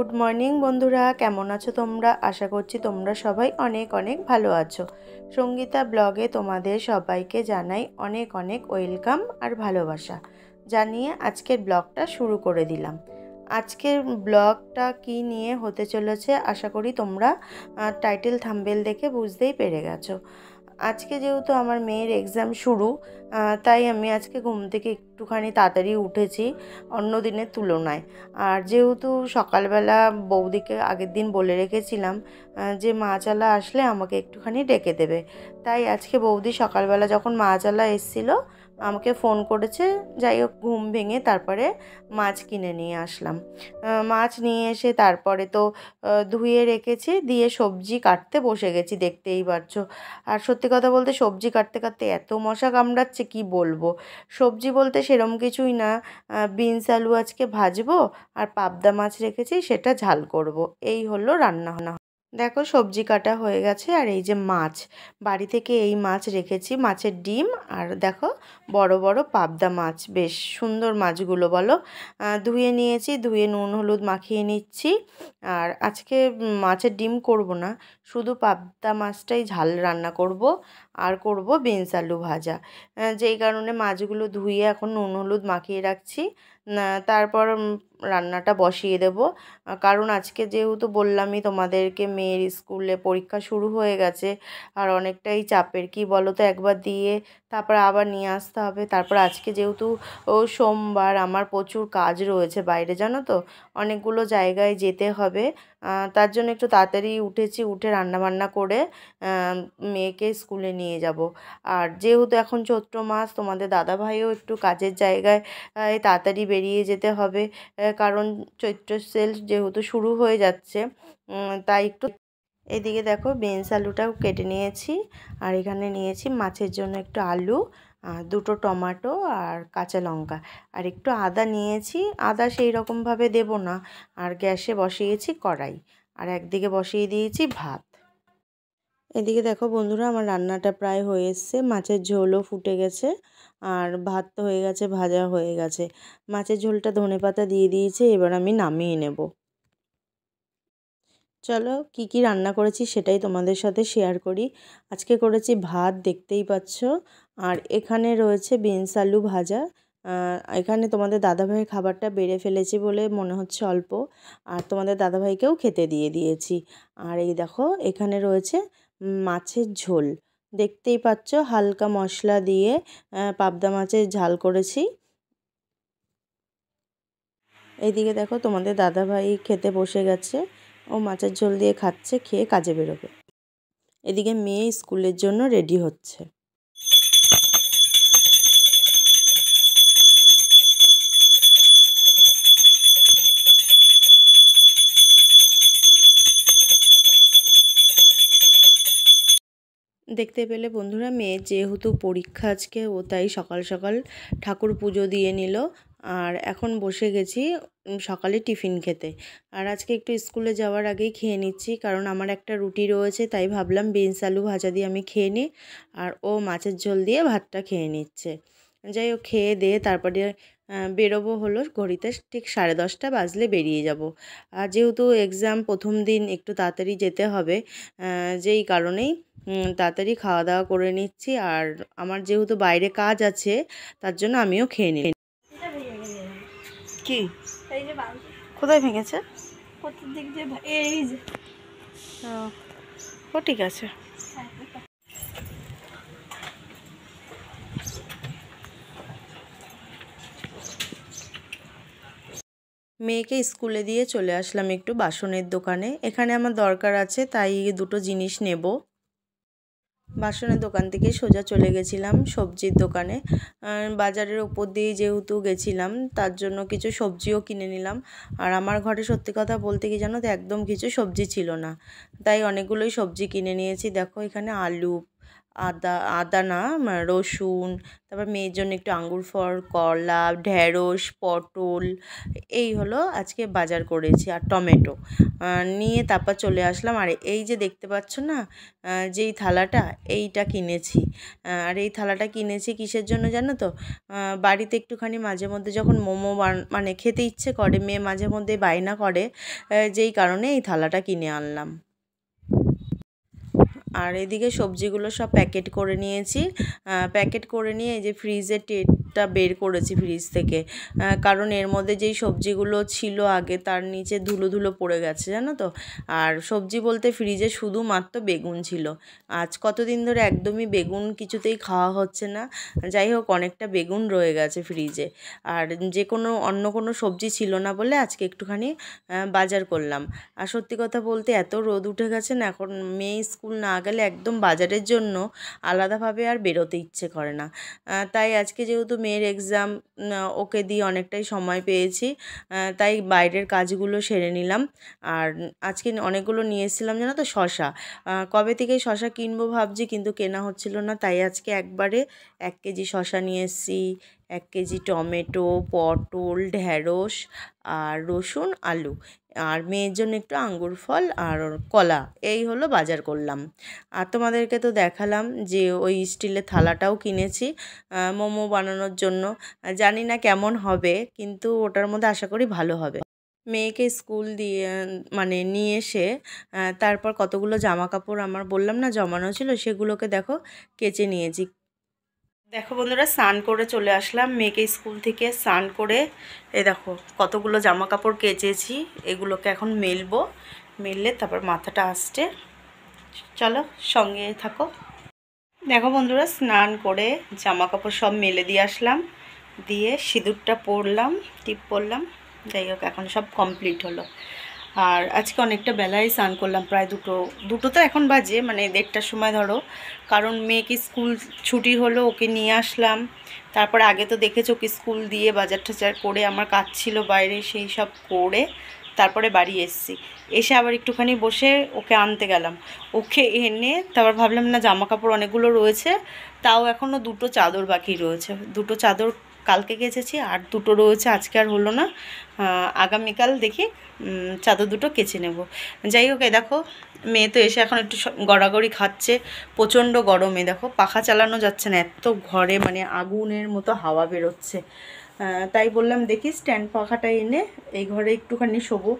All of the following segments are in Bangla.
গুড মর্নিং বন্ধুরা, কেমন আছো তোমরা? আশা করছি তোমরা সবাই অনেক অনেক ভালো আছো। সঙ্গীতা ব্লগে তোমাদের সবাইকে জানাই অনেক অনেক ওয়েলকাম আর ভালোবাসা জানিয়ে আজকের ব্লগটা শুরু করে দিলাম। আজকের ব্লগটা কি নিয়ে হতে চলেছে আশা করি তোমরা টাইটেল থাম্বনেল দেখে বুঝতেই পেরে গেছো। আজকে যেহেতু আমার মেয়ের এক্সাম শুরু, তাই আমি আজকে ঘুম থেকে একটুখানি তাড়াতাড়ি উঠেছি অন্য দিনের তুলনায়। আর যেহেতু সকালবেলা বৌদিকে আগের দিন বলে রেখেছিলাম যে মাছালা আসলে আমাকে একটুখানি ডেকে দেবে, তাই আজকে বৌদি সকালবেলা যখন মাছালা এসেছিলো আমাকে ফোন করেছে। যাই হোক, ঘুম ভেঙে তারপরে মাছ কিনে নিয়ে আসলাম। মাছ নিয়ে এসে তারপরে তো ধুয়ে রেখেছি, দিয়ে সবজি কাটতে বসে গেছি, দেখতেই পারছো। আর সত্যি কথা বলতে সবজি কাটতে কাটতে এত মশা কামড়াচ্ছে কি বলবো। সবজি বলতে সেরম কিছুই না, বিনস আলু আজকে ভাজবো আর পাবদা মাছ রেখেছি সেটা ঝাল করব, এই হলো রান্না। দেখো সবজি কাটা হয়ে গেছে, আর এই যে মাছ, বাড়ি থেকে এই মাছ রেখেছি, মাছের ডিম। আর দেখো বড় বড় পাবদা মাছ, বেশ সুন্দর মাছগুলো বলো। ধুয়ে নিয়েছি, ধুয়ে নুন হলুদ মাখিয়ে নিচ্ছি। আর আজকে মাছের ডিম করব না, শুধু পাবদা মাছটাই ঝাল রান্না করব আর করব বিনস আলু ভাজা। যেই কারণে মাছগুলো ধুয়ে এখন নুন হলুদ মাখিয়ে রাখছি। তারপর রান্নাটা বসিয়ে দেব। কারণ আজকে যেহেতু বললামই তোমাদেরকে মেয়ের স্কুলে পরীক্ষা শুরু হয়ে গেছে, আর অনেকটাই চাপের, কি বলো তো, একবার দিয়ে তারপর আবার নিয়ে আসতে হবে। তারপর আজকে যেহেতু সোমবার, আমার প্রচুর কাজ রয়েছে বাইরে, জানো তো, অনেকগুলো জায়গায় যেতে হবে। তার জন্য একটু তাড়াতাড়ি উঠেছি, উঠে রান্নাবান্না করে মেয়েকে স্কুলে নিয়ে যাব। আর যেহেতু এখন চৈত্র মাস, তোমাদের দাদাভাইও একটু কাজের জায়গায় তাড়াতাড়ি বেরিয়ে যেতে হবে, কারণ চৈত্র সেল যেহেতু শুরু হয়ে যাচ্ছে, তাই একটু। এদিকে দেখো বিনস আলুটাও কেটে নিয়েছি, আর এখানে নিয়েছি মাছের জন্য একটু আলু, দুটো টমেটো আর কাঁচা লঙ্কা, আর একটু আদা নিয়েছি। আদা সেই রকমভাবে দেবো না। আর গ্যাসে বসিয়েছি কড়াই, আর একদিকে বসিয়ে দিয়েছি ভাত। এদিকে দেখো বন্ধুরা, আমার রান্নাটা প্রায় হয়ে এসছে, মাছের ঝোলও ফুটে গেছে, আর ভাত তো হয়ে গেছে, ভাজা হয়ে গেছে। মাছের ঝোলটা ধনেপাতা দিয়ে দিয়েছে, এবার আমি নামিয়ে নেব। চলো কি কি রান্না করেছি সেটাই তোমাদের সাথে শেয়ার করি। আজকে করেছি ভাত, দেখতেই পাচ্ছ, আর এখানে রয়েছে বিনস আলু ভাজা। এখানে তোমাদের দাদাভাইয়ের খাবারটা বেড়ে ফেলেছি বলে মনে হচ্ছে অল্প, আর তোমাদের দাদাভাইকেও খেতে দিয়ে দিয়েছি। আর এই দেখো এখানে রয়েছে মাছের ঝোল, দেখতেই পাচ্ছ, হালকা মশলা দিয়ে পাবদা মাছের ঝাল করেছি। এইদিকে দেখো তোমাদের দাদাভাই খেতে বসে গেছে, ও মাছের ঝোল দিয়ে খাচ্ছে, খেয়ে কাজে বেরোবে। এদিকে মেয়ে স্কুলের জন্য রেডি হচ্ছে। দেখতে পেলে বন্ধুরা, মেয়ের যেহেতু পরীক্ষা আজকে, ও তাই সকাল সকাল ঠাকুর পুজো দিয়ে নিল। আর এখন বসে গেছি সকালে টিফিন খেতে। আর আজকে একটু স্কুলে যাওয়ার আগেই খেয়ে নিচ্ছি, কারণ আমার একটা রুটি রয়েছে, তাই ভাবলাম বিনস আলু ভাজা দিয়ে আমি খেয়ে নিই, আর ও মাছের ঝোল দিয়ে ভাতটা খেয়ে নিচ্ছে। যাই হোক, খেয়ে দিয়ে তারপরে বেরোবো, হলো ঘড়িতে ঠিক 10:30 বাজলে বেরিয়ে যাব। আর যেহেতু এক্সাম প্রথম দিন, একটু তাড়াতাড়ি যেতে হবে, যেই কারণেই তাড়াতাড়ি খাওয়া দাওয়া করে নিচ্ছি। আর আমার যেহেতু বাইরে কাজ আছে, তার জন্য আমিও খেয়ে নিই। কি কোথায় ভেঙেছে? ও ঠিক আছে। মেয়েকে স্কুলে দিয়ে চলে আসলাম একটু বাসনের দোকানে, এখানে আমার দরকার আছে, তাই দুটো জিনিস নেব। বাসনের দোকান থেকে সোজা চলে গেছিলাম সবজির দোকানে। বাজারের ওপর দিয়ে যেহেতু গেছিলাম, তার জন্য কিছু সবজিও কিনে নিলাম। আর আমার ঘরে সত্যি কথা বলতে কি জানো তো, একদম কিছু সবজি ছিল না, তাই অনেকগুলোই সবজি কিনে নিয়েছি। দেখো এখানে আলু, আদা না রসুন, তারপর মেয়ের জন্য একটু আঙ্গুর ফল, করলা, ঢেঁড়স, পটল, এই হলো আজকে বাজার করেছি, আর টমেটো নিয়ে তারপর চলে আসলাম। আর এই যে দেখতে পাচ্ছ না যেই থালাটা, এইটা কিনেছি। আর এই থালাটা কিনেছি কিসের জন্য জানো তো? বাড়িতে একটুখানি মাঝে মধ্যে যখন মোমো মানে খেতে ইচ্ছে করে, মেয়ে মাঝে মধ্যে বায়না করে, যেই কারণে এই থালাটা কিনে আনলাম। আর এদিকে সবজিগুলো সব প্যাকেট করে নিয়েছি। প্যাকেট করে নিয়ে এই যে ফ্রিজের টেটটা বের করেছি ফ্রিজ থেকে, কারণ এর মধ্যে যেই সবজিগুলো ছিল আগে তার নিচে ধুলো ধুলো পড়ে গেছে জানো তো। আর সবজি বলতে ফ্রিজে শুধুমাত্র বেগুন ছিল। আজ কতদিন ধরে একদমই বেগুন কিছুতেই খাওয়া হচ্ছে না। যাই হোক, অনেকটা বেগুন রয়ে গেছে ফ্রিজে। আর যে কোনো অন্য কোনো সবজি ছিল না বলে আজকে একটুখানি বাজার করলাম। আর সত্যি কথা বলতে এত রোদ উঠে গেছে না, এখন মেয়ে স্কুল না গেলে একদম বাজারের জন্য আলাদাভাবে আর বেরোতে ইচ্ছে করে না। তাই আজকে যেহেতু মেয়ের এক্সাম, ওকে দিয়ে অনেকটাই সময় পেয়েছি, তাই বাইরের কাজগুলো সেরে নিলাম। আর আজকে অনেকগুলো নিয়ে এসেছিলাম জানো তো শশা। কবে থেকে শশা কিনবো ভাবছি, কিন্তু কেনা হচ্ছিল না, তাই আজকে একবারে 1 কেজি শশা নিয়ে এসেছি, 1 কেজি টমেটো, পটল, ঢেঁড়স, আর রসুন, আলু, আর মেয়ের জন্য একটু আঙ্গুর ফল আর কলা, এই হলো বাজার করলাম। আর তোমাদেরকে তো দেখালাম যে ওই স্টিলের থালাটাও কিনেছি মোমো বানানোর জন্য। জানি না কেমন হবে, কিন্তু ওটার মধ্যে আশা করি ভালো হবে। মেয়েকে স্কুল দিয়ে মানে নিয়ে এসে তারপর কতগুলো জামা কাপড় আমার বললাম না জমানো ছিল, সেগুলোকে দেখো কেচে নিয়েছি। দেখো বন্ধুরা, স্নান করে চলে আসলাম মেয়েকে স্কুল থেকে স্নান করে। এই দেখো কতগুলো জামা কাপড় কেচেছি, এগুলোকে এখন মেলবো, মেললে তারপর মাথাটা আসছে। চলো সঙ্গে থাকো। দেখো বন্ধুরা, স্নান করে জামা কাপড় সব মেলে দিয়ে আসলাম, দিয়ে সিঁদুরটা পরলাম, টিপ পরলাম। যাই হোক, এখন সব কমপ্লিট হলো। আর আজকে অনেকটা বেলায় স্নান করলাম, প্রায় দুটো তো এখন বাজে, মানে 1:30টার সময় ধরো। কারণ মেয়েকে স্কুল ছুটি হলো, ওকে নিয়ে আসলাম। তারপর আগে তো দেখেছো ওকে স্কুল দিয়ে বাজার টাজার করে, আমার কাজ ছিল বাইরে, সেই সব করে তারপরে বাড়ি এসেছি। এসে আবার একটুখানি বসে ওকে আনতে গেলাম। ওকে এনে তারপর ভাবলাম না জামা কাপড় অনেকগুলো রয়েছে, তাও এখনও 2টো চাদর বাকি রয়েছে। 2টো চাদর কালকে কেচেছি, আর 2টো রয়েছে, আজকে আর হলো না। আগামীকাল দেখি চাদর 2টো কেচে নেব। যাই হোক, দেখো মেয়ে তো এসে এখন একটু গড়াগড়ি খাচ্ছে। প্রচণ্ড গরমে দেখো পাখা চালানো যাচ্ছে না, এত ঘরে মানে আগুনের মতো হাওয়া বেরোচ্ছে। তাই বললাম দেখি স্ট্যান্ড পাখাটা এনে এই ঘরে একটুখানি শোবো।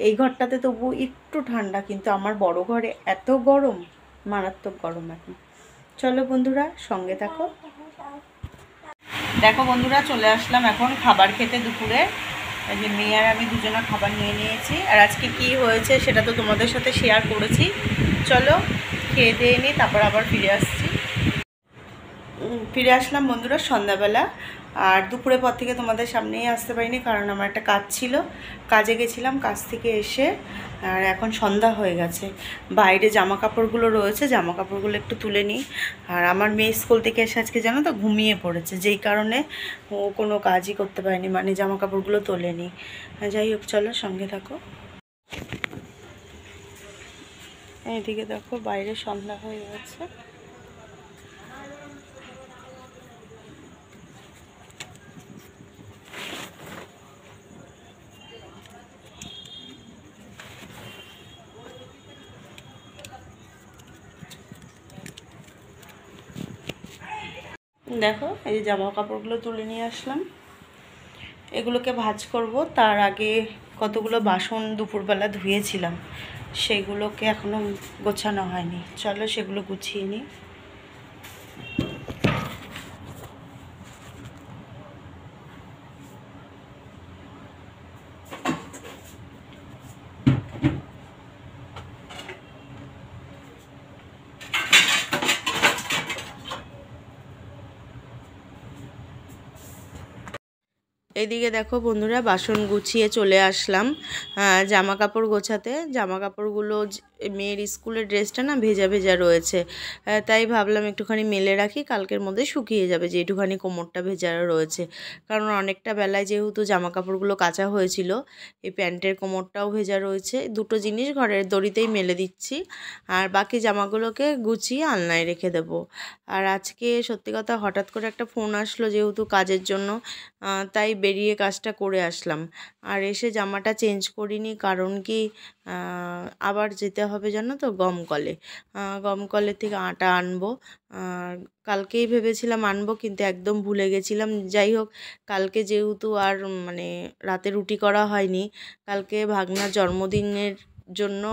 এই ঘরটাতে তবু একটু ঠান্ডা, কিন্তু আমার বড় ঘরে এত গরম, মারাত্মক গরম এখন। চলো বন্ধুরা সঙ্গে থাকো। দেখো বন্ধুরা, চলে আসলাম এখন খাবার খেতে দুপুরে। এই যে মেয়ে আর আমি দুজনা খাবার নিয়ে নিয়েছি। আর আজকে কি হয়েছে সেটা তো তোমাদের সাথে শেয়ার করেছি। চলো খেয়ে দিয়ে নিই, তারপর আবার ফিরে আসলাম বন্ধুরা সন্ধ্যাবেলা। আর দুপুরের পর থেকে তোমাদের সামনেই আসতে পারিনি, কারণ আমার একটা কাজ ছিল, কাজে গেছিলাম। কাজ থেকে এসে আর এখন সন্ধ্যা হয়ে গেছে। বাইরে জামা কাপড়গুলো রয়েছে, জামা কাপড়গুলো একটু তুলে নিই। আর আমার মেয়ে স্কুল থেকে এসে আজকে জানো তো ঘুমিয়ে পড়েছে, যেই কারণে ও কোনো কাজই করতে পারেনি, মানে জামা কাপড়গুলো তোলেনি। যাই হোক, চলো সঙ্গে থাকো। এইদিকে দেখো বাইরে সন্ধ্যা হয়ে গেছে। দেখো এই যে জামা কাপড়গুলো তুলে নিয়ে আসলাম, এগুলোকে ভাঁজ করব। তার আগে কতগুলো বাসন দুপুরবেলা ধুয়েছিলাম, সেগুলোকে এখনও গোছানো হয়নি। চলো সেগুলো গুছিয়ে নিই। এদিকে দেখো বন্ধুরা, বাসন গুছিয়ে চলে আসলাম জামা কাপড় গোছাতে। জামা কাপড়গুলো মেয়ের স্কুলের ড্রেসটা না ভেজা ভেজা রয়েছে, তাই ভাবলাম একটুখানি মেলে রাখি, কালকের মধ্যে শুকিয়ে যাবে যেটুখানি কোমরটা ভেজা রয়েছে। কারণ অনেকটা বেলায় যেহেতু জামা কাপড়গুলো কাচা হয়েছিল, এই প্যান্টের কোমরটাও ভেজা রয়েছে। দুটো জিনিস ঘরের দড়িতেই মেলে দিচ্ছি, আর বাকি জামাগুলোকে গুছিয়ে আলনায় রেখে দেবো। আর আজকে সত্যি কথা হঠাৎ করে একটা ফোন আসলো যেহেতু কাজের জন্য, তাই বেরিয়ে কাজটা করে আসলাম। আর এসে জামাটা চেঞ্জ করিনি, কারণ কি আবার যেতে হবে জানো তো গমকলে। গমকলের থেকে আটা আনবো। কালকেই ভেবেছিলাম আনবো, কিন্তু একদম ভুলে গেছিলাম। যাই হোক, কালকে যেহেতু আর মানে রাতে রুটি করা হয়নি, কালকে ভাগনার জন্মদিনের জন্য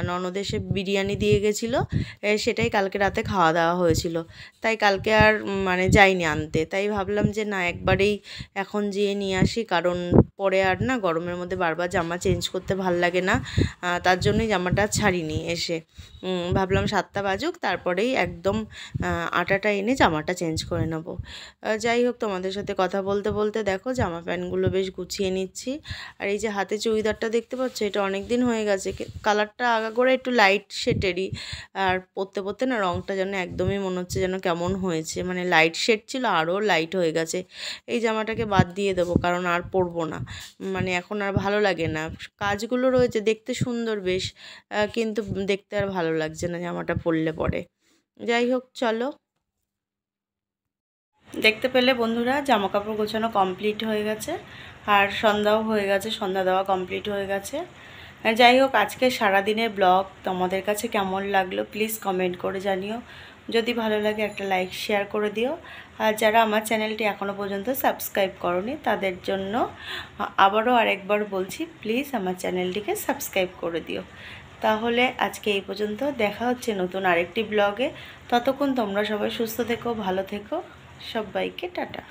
ননদ এসে বিরিয়ানি দিয়ে গেছিলো, সেটাই কালকে রাতে খাওয়া দাওয়া হয়েছিল। তাই কালকে আর মানে যাইনি আনতে। তাই ভাবলাম যে না, একবারেই এখন যেয়ে নিয়ে আসি, কারণ পরে আর না গরমের মধ্যে বারবার জামা চেঞ্জ করতে ভাল লাগে না। তার জন্যই জামাটা ছাড়িনি। এসে ভাবলাম 7টা বাজুক, তারপরেই একদম আটাটা এনে জামাটা চেঞ্জ করে নেব। যাই হোক, তোমাদের সাথে কথা বলতে বলতে দেখো জামা প্যান্টগুলো বেশ গুছিয়ে নিচ্ছি। আর এই যে হাতে চুড়িদারটা দেখতে পাচ্ছ, এটা অনেক দিন হয়ে গেছে। কালারটা আগাগোড়া একটু লাইট শেডেরই, আর পরতে পরতে না রঙটা যেন একদমই মনে হচ্ছে যেন কেমন হয়েছে, মানে লাইট শেড ছিল আরও লাইট হয়ে গেছে। এই জামাটাকে বাদ দিয়ে দেবো, কারণ আর পরবো না, মানে এখন আর ভালো লাগে না। কাজগুলো রয়েছে, দেখতে সুন্দর বেশ, কিন্তু দেখতে আর ভালো লাগছে না জামাটা পরলে পরে। যাই হোক, চলো। দেখতে পেলে বন্ধুরা, জামা কাপড় গোছানো কমপ্লিট হয়ে গেছে, আর সন্ধ্যাও হয়ে গেছে, সন্ধ্যা দেওয়া কমপ্লিট হয়ে গেছে। যাই হোক, আজকে সারাদিনের ব্লগ তোমাদের কাছে কেমন লাগলো প্লিজ কমেন্ট করে জানিও। যদি ভালো লাগে একটা লাইক শেয়ার করে দিও। আর যারা আমার চ্যানেলটি এখনও পর্যন্ত সাবস্ক্রাইব করোনি, তাদের জন্য আবারও আরেকবার বলছি, প্লিজ আমার চ্যানেলটিকে সাবস্ক্রাইব করে দিও। তাহলে আজকে এই পর্যন্ত, দেখা হচ্ছে নতুন আরেকটি ব্লগে। ততক্ষণ তোমরা সবাই সুস্থ থেকো, ভালো থেকো, সবাইকে টাটা।